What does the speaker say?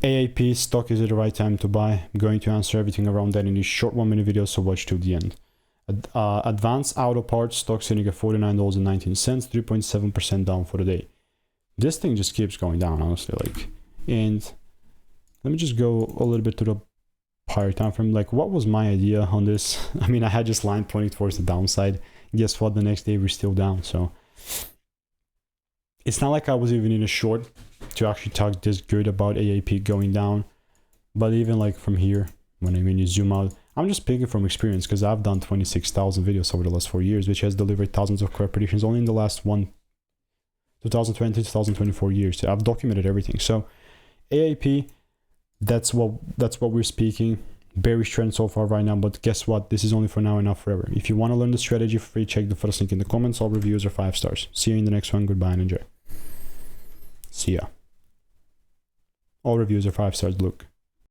AAP stock, is it the right time to buy? I'm going to answer everything around that in this short 1-minute video, so watch till the end. Advanced Auto Parts stock sitting at $49.19, 3.7% down for the day. This thing just keeps going down, honestly. Like, and let me just go a little bit to the higher time frame. Like, what was my idea on this? I mean, I had this line pointing towards the downside. Guess what? The next day we're still down. So it's not like I was even in a short to actually talk this good about AAP going down. But even like from here, when you zoom out, I'm just speaking from experience because I've done 26,000 videos over the last 4 years, which has delivered thousands of correct predictions only in the last 2020, 2024 years. I've documented everything. So AAP, that's what we're speaking. Bearish trend so far right now, but guess what? This is only for now and not forever. If you want to learn the strategy for free, check the first link in the comments. All reviews are 5 stars. See you in the next one. Goodbye and enjoy. See ya. All reviews are 5 stars. Look.